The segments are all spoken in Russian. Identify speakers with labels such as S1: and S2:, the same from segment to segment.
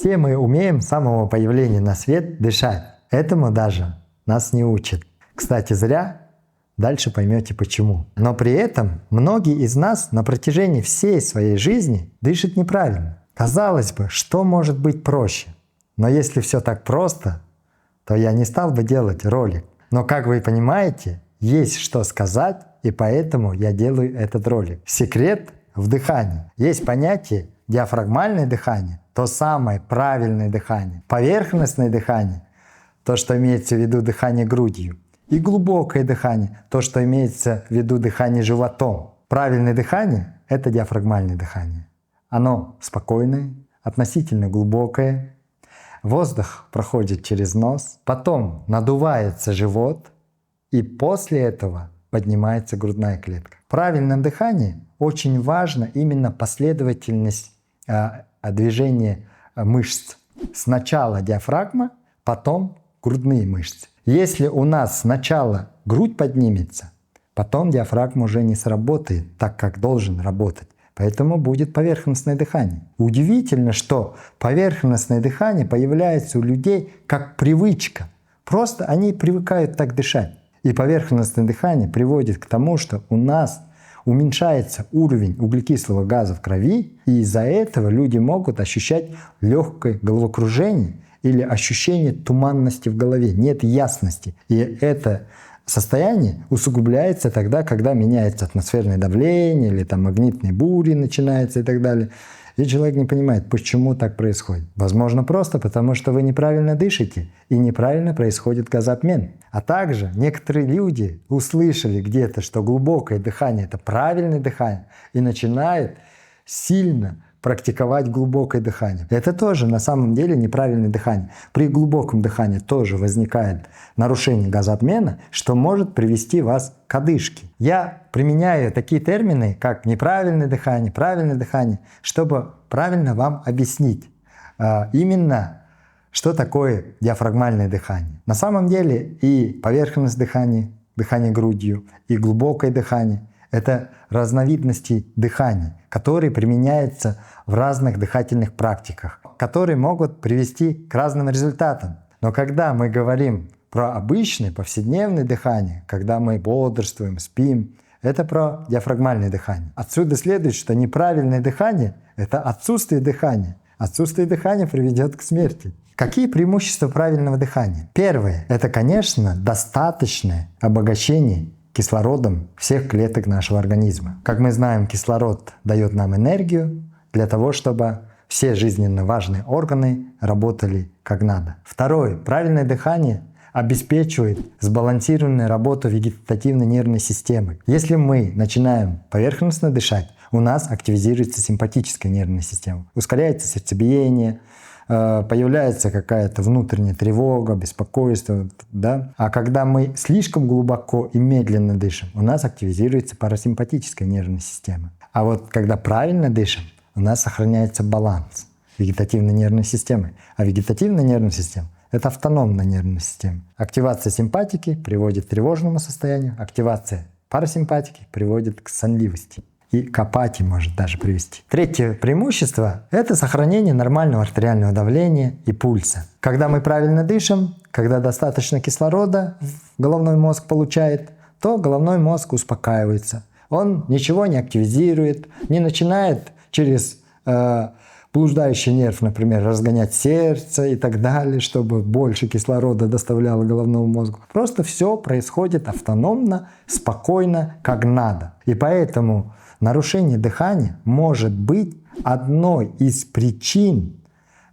S1: Все мы умеем с самого появления на свет дышать. Этому даже нас не учат. Кстати, зря, дальше поймете почему. Но при этом многие из нас на протяжении всей своей жизни дышат неправильно. Казалось бы, что может быть проще? Но если все так просто, то я не стал бы делать ролик. Но как вы понимаете, есть что сказать, и поэтому я делаю этот ролик. Секрет в дыхании. Есть понятие диафрагмальное дыхание, то самое правильное дыхание. Поверхностное дыхание, то, что имеется в виду дыхание грудью. И глубокое дыхание, то, что имеется в виду дыхание животом. Правильное дыхание — это диафрагмальное дыхание. Оно спокойное, относительно глубокое. Воздух проходит через нос, потом надувается живот, и после этого поднимается грудная клетка. В правильном дыхании очень важна именно последовательность движения мышц. Сначала диафрагма, потом грудные мышцы. Если у нас сначала грудь поднимется, потом диафрагма уже не сработает так, как должен работать. Поэтому будет поверхностное дыхание. Удивительно, что поверхностное дыхание появляется у людей как привычка. Просто они привыкают так дышать. И поверхностное дыхание приводит к тому, что у нас уменьшается уровень углекислого газа в крови, и из-за этого люди могут ощущать легкое головокружение или ощущение туманности в голове, нет ясности. И это состояние усугубляется тогда, когда меняется атмосферное давление или там магнитные бури начинаются и так далее. И человек не понимает, почему так происходит. Возможно, просто потому, что вы неправильно дышите и неправильно происходит газообмен. А также некоторые люди услышали где-то, что глубокое дыхание — это правильное дыхание, и начинают сильно практиковать глубокое дыхание. Это тоже на самом деле неправильное дыхание. При глубоком дыхании тоже возникает нарушение газообмена, что может привести вас к одышке. Я применяю такие термины, как неправильное дыхание, правильное дыхание, чтобы правильно вам объяснить именно, что такое диафрагмальное дыхание. На самом деле и поверхностное дыхание, дыхание грудью, и глубокое дыхание — это разновидности дыхания, которые применяются в разных дыхательных практиках, которые могут привести к разным результатам. Но когда мы говорим про обычное повседневное дыхание, когда мы бодрствуем, спим, это про диафрагмальное дыхание. Отсюда следует, что неправильное дыхание — это отсутствие дыхания. Отсутствие дыхания приведет к смерти. Какие преимущества правильного дыхания? Первое — это, конечно, достаточное обогащение кислородом всех клеток нашего организма. Как мы знаем, кислород дает нам энергию для того, чтобы все жизненно важные органы работали как надо. Второе. Правильное дыхание обеспечивает сбалансированную работу вегетативной нервной системы. Если мы начинаем поверхностно дышать, у нас активизируется симпатическая нервная система. Ускоряется сердцебиение, появляется какая-то внутренняя тревога, беспокойство. Да? А когда мы слишком глубоко и медленно дышим, у нас активизируется парасимпатическая нервная система. А вот когда правильно дышим, у нас сохраняется баланс вегетативной нервной системы. А вегетативная нервная система — это автономная нервная система. Активация симпатики приводит к тревожному состоянию, активация парасимпатики приводит к сонливости. И к апатии может даже привести. Третье преимущество — это сохранение нормального артериального давления и пульса. Когда мы правильно дышим, когда достаточно кислорода головной мозг получает, то головной мозг успокаивается. Он ничего не активизирует, не начинает через блуждающий нерв, например, разгонять сердце и так далее, чтобы больше кислорода доставляло головному мозгу. Просто все происходит автономно, спокойно, как надо. И поэтому нарушение дыхания может быть одной из причин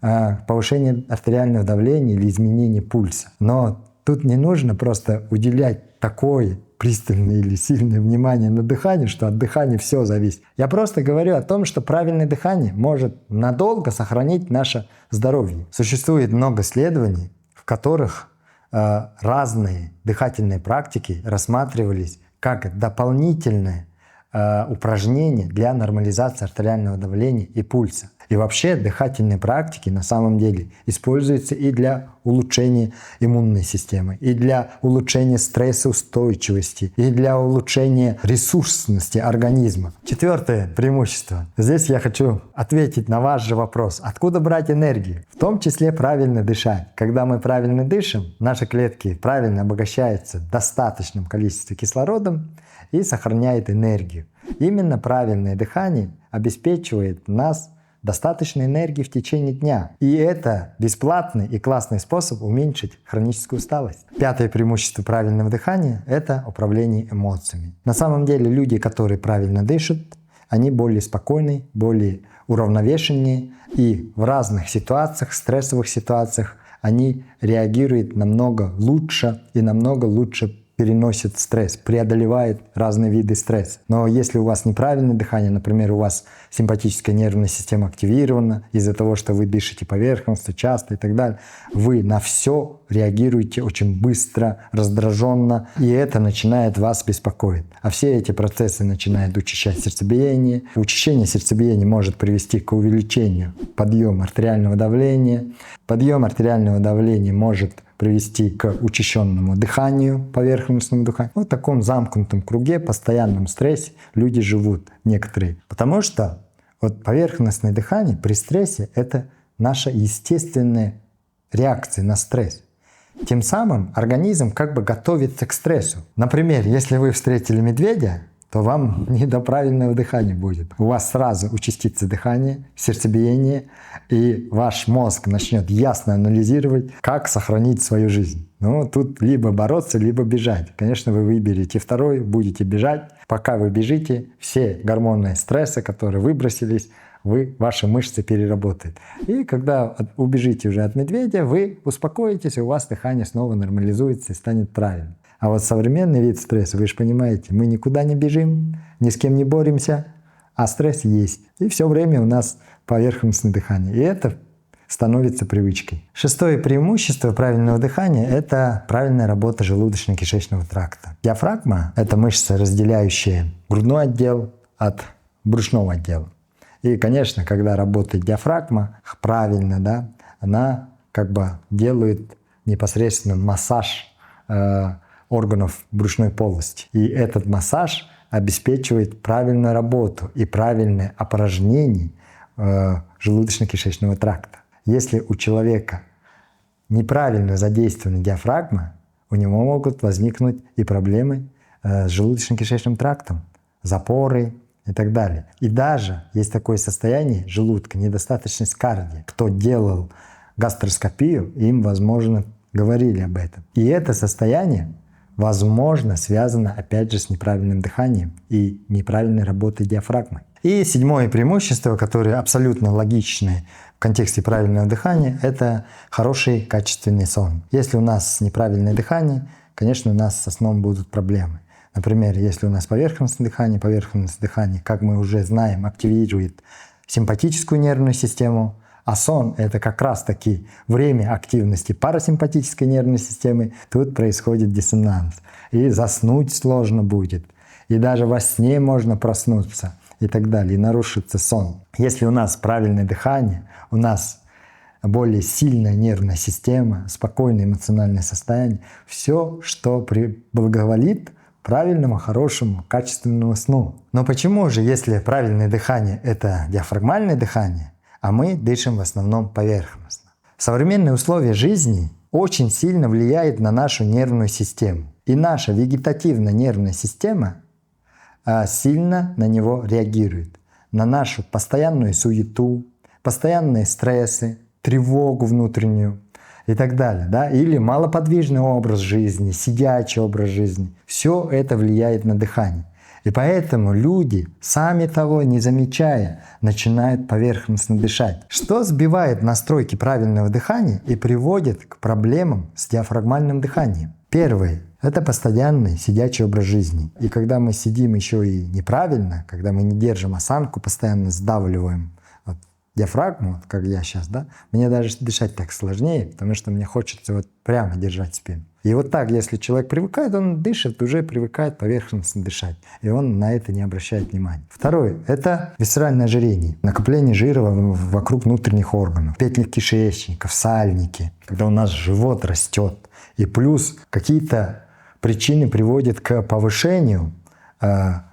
S1: повышения артериального давления или изменения пульса. Но тут не нужно просто уделять такое пристальное или сильное внимание на дыхание, что от дыхания все зависит. Я просто говорю о том, что правильное дыхание может надолго сохранить наше здоровье. Существует много исследований, в которых разные дыхательные практики рассматривались как дополнительное упражнение для нормализации артериального давления и пульса. И вообще дыхательные практики на самом деле используются и для улучшения иммунной системы, и для улучшения стрессоустойчивости, и для улучшения ресурсности организма. Четвертое преимущество. Здесь я хочу ответить на ваш же вопрос. Откуда брать энергию? В том числе правильно дышать. Когда мы правильно дышим, наши клетки правильно обогащаются достаточным количеством кислородом и сохраняет энергию. Именно правильное дыхание обеспечивает нас достаточной энергии в течение дня. И это бесплатный и классный способ уменьшить хроническую усталость. Пятое преимущество правильного дыхания – это управление эмоциями. На самом деле люди, которые правильно дышат, они более спокойны, более уравновешеннее, и в разных ситуациях, стрессовых ситуациях они реагируют намного лучше и намного лучше переносит стресс, преодолевает разные виды стресса. Но если у вас неправильное дыхание, например, у вас симпатическая нервная система активирована из-за того, что вы дышите поверхностно, часто и так далее, вы на все реагируете очень быстро, раздраженно, и это начинает вас беспокоить. А все эти процессы начинают учащать сердцебиение. Учащение сердцебиения может привести к увеличению подъема артериального давления. Подъем артериального давления может привести к учащенному дыханию, поверхностному дыханию. В таком замкнутом круге, постоянном стрессе люди живут некоторые. Потому что поверхностное дыхание при стрессе — это наша естественная реакция на стресс. Тем самым организм как бы готовится к стрессу. Например, если вы встретили медведя, то вам не до правильного дыхания будет. У вас сразу участится дыхание, сердцебиение, и ваш мозг начнет ясно анализировать, как сохранить свою жизнь. Тут либо бороться, либо бежать. Конечно, вы выберете второй, будете бежать. Пока вы бежите, все гормоны стресса, которые выбросились, ваши мышцы переработают. И когда убежите уже от медведя, вы успокоитесь, и у вас дыхание снова нормализуется и станет правильным. А современный вид стресса, вы же понимаете, мы никуда не бежим, ни с кем не боремся, а стресс есть. И все время у нас поверхностное дыхание. И это становится привычкой. Шестое преимущество правильного дыхания – это правильная работа желудочно-кишечного тракта. Диафрагма – это мышца, разделяющая грудной отдел от брюшного отдела. И, конечно, когда работает диафрагма правильно, она как бы делает непосредственно массаж органов брюшной полости. И этот массаж обеспечивает правильную работу и правильное опорожнение желудочно-кишечного тракта. Если у человека неправильно задействована диафрагма, у него могут возникнуть и проблемы с желудочно-кишечным трактом, запоры и так далее. И даже есть такое состояние желудка, недостаточность кардия. Кто делал гастроскопию, им, возможно, говорили об этом. И это состояние, возможно, связано, опять же, с неправильным дыханием и неправильной работой диафрагмы. И седьмое преимущество, которое абсолютно логичное в контексте правильного дыхания, это хороший качественный сон. Если у нас неправильное дыхание, конечно, у нас со сном будут проблемы. Например, если у нас поверхностное дыхание, как мы уже знаем, активирует симпатическую нервную систему, а сон — это как раз-таки время активности парасимпатической нервной системы. Тут происходит диссонанс. И заснуть сложно будет. И даже во сне можно проснуться и так далее. И нарушится сон. Если у нас правильное дыхание, у нас более сильная нервная система, спокойное эмоциональное состояние, все, что благоволит правильному, хорошему, качественному сну. Но почему же, если правильное дыхание — это диафрагмальное дыхание, а мы дышим в основном поверхностно? Современные условия жизни очень сильно влияют на нашу нервную систему. И наша вегетативная нервная система сильно на него реагирует. На нашу постоянную суету, постоянные стрессы, тревогу внутреннюю и так далее. Или малоподвижный образ жизни, сидячий образ жизни. Все это влияет на дыхание. И поэтому люди, сами того не замечая, начинают поверхностно дышать, что сбивает настройки правильного дыхания и приводит к проблемам с диафрагмальным дыханием. Первое — это постоянный сидячий образ жизни. И когда мы сидим еще и неправильно, когда мы не держим осанку, постоянно сдавливаем диафрагму, вот как я сейчас, да, мне даже дышать так сложнее, потому что мне хочется вот прямо держать спину. И вот так, если человек привыкает, он дышит, уже привыкает поверхностно дышать. И он на это не обращает внимания. Второе – это висцеральное ожирение. Накопление жира вокруг внутренних органов. В петлях кишечника, в сальнике, когда у нас живот растет. И плюс какие-то причины приводят к повышению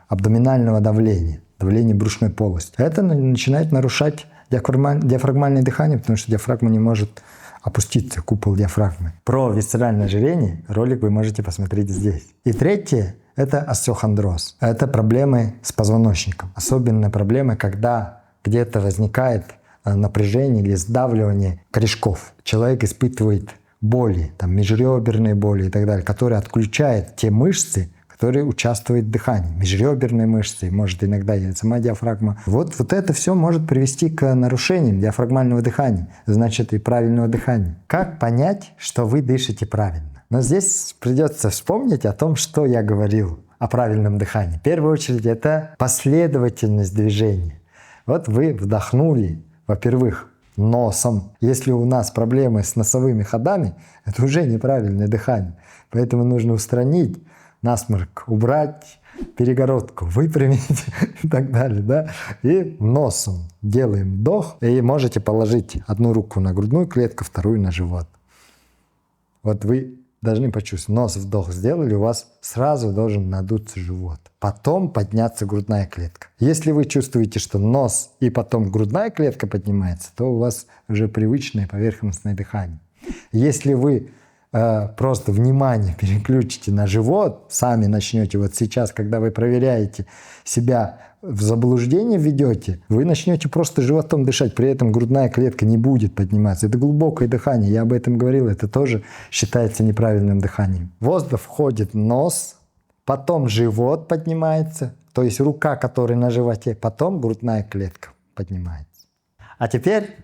S1: абдоминального давления, давления брюшной полости. Это начинает нарушать диафрагмальное дыхание, потому что диафрагма не может опуститься, купол диафрагмы. Про висцеральное ожирение ролик вы можете посмотреть здесь. И третье – это остеохондроз. Это проблемы с позвоночником. Особенно проблемы, когда где-то возникает напряжение или сдавливание корешков. Человек испытывает боли, там, межреберные боли и так далее, которые отключают те мышцы, которые участвуют в дыхании. Межреберные мышцы, может иногда и сама диафрагма. Вот это все может привести к нарушениям диафрагмального дыхания, значит и правильного дыхания. Как понять, что вы дышите правильно? Но здесь придется вспомнить о том, что я говорил о правильном дыхании. В первую очередь это последовательность движения. Вот вы вдохнули, во-первых, носом. Если у нас проблемы с носовыми ходами, это уже неправильное дыхание. Поэтому нужно устранить насморк, убрать перегородку, выпрямить и так далее. Да? И носом делаем вдох. И можете положить одну руку на грудную клетку, вторую на живот. Вот вы должны почувствовать. Нос вдох сделали, у вас сразу должен надуться живот. Потом подняться грудная клетка. Если вы чувствуете, что нос и потом грудная клетка поднимается, то у вас уже привычное поверхностное дыхание. Если вы просто внимание переключите на живот, сами начнете, вот сейчас, когда вы проверяете себя, в заблуждение введете, вы начнете просто животом дышать, при этом грудная клетка не будет подниматься. Это глубокое дыхание, я об этом говорил, это тоже считается неправильным дыханием. Воздух входит в нос, потом живот поднимается, то есть рука, которая на животе, потом грудная клетка поднимается. А теперь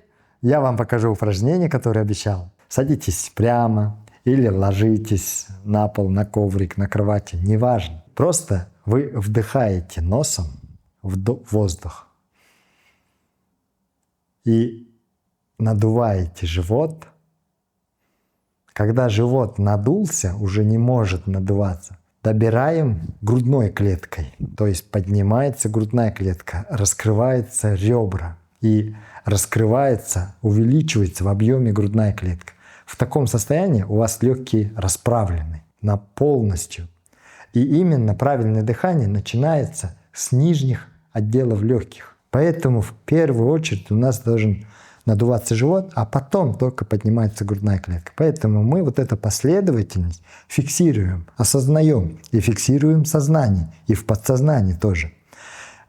S1: я вам покажу упражнение, которое обещал. Садитесь прямо или ложитесь на пол, на коврик, на кровати, неважно. Просто вы вдыхаете носом воздух и надуваете живот. Когда живот надулся, уже не может надуваться, добираем грудной клеткой, то есть поднимается грудная клетка, раскрываются ребра и раскрывается, увеличивается в объеме грудная клетка. В таком состоянии у вас легкие расправлены на полностью. И именно правильное дыхание начинается с нижних отделов легких. Поэтому в первую очередь у нас должен надуваться живот, а потом только поднимается грудная клетка. Поэтому мы вот эту последовательность фиксируем, осознаем и фиксируем в сознании, и в подсознании тоже.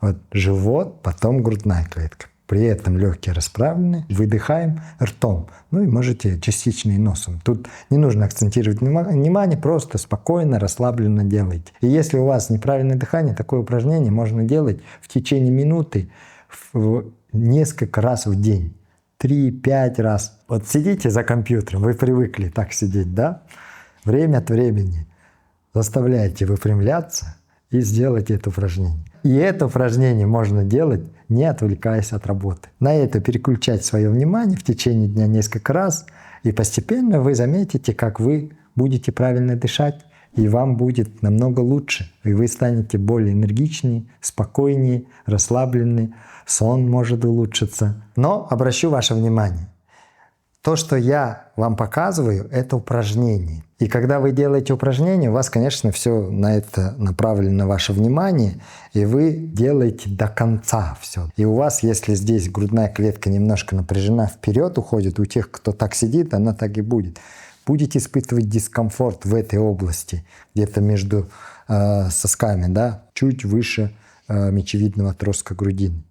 S1: Вот живот, потом грудная клетка. При этом легкие расправлены, выдыхаем ртом. Ну и можете частично и носом. Тут не нужно акцентировать внимание, просто спокойно, расслабленно делайте. И если у вас неправильное дыхание, такое упражнение можно делать в течение минуты несколько раз в день. 3-5 раз. Вот сидите за компьютером, вы привыкли так сидеть, да? Время от времени заставляйте выпрямляться и сделайте это упражнение. И это упражнение можно делать, не отвлекаясь от работы. На это переключать свое внимание в течение дня несколько раз, и постепенно вы заметите, как вы будете правильно дышать, и вам будет намного лучше. И вы станете более энергичнее, спокойнее, расслабленнее, сон может улучшиться. Но обращу ваше внимание. То, что я вам показываю, это упражнение. И когда вы делаете упражнение, у вас, конечно, все на это направлено ваше внимание, и вы делаете до конца все. И у вас, если здесь грудная клетка немножко напряжена вперед уходит, у тех, кто так сидит, она так и будет. Будете испытывать дискомфорт в этой области, где-то между сосками, да, чуть выше мечевидного отростка грудины.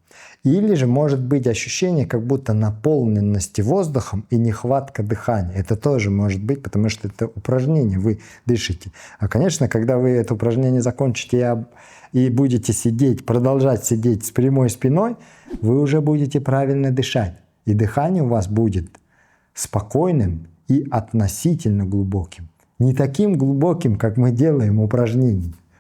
S1: Или же может быть ощущение как будто наполненности воздухом и нехватка дыхания. Это тоже может быть, потому что это упражнение, вы дышите. А, конечно, когда вы это упражнение закончите и будете сидеть, продолжать сидеть с прямой спиной, вы уже будете правильно дышать. И дыхание у вас будет спокойным и относительно глубоким. Не таким глубоким, как мы делаем упражнения.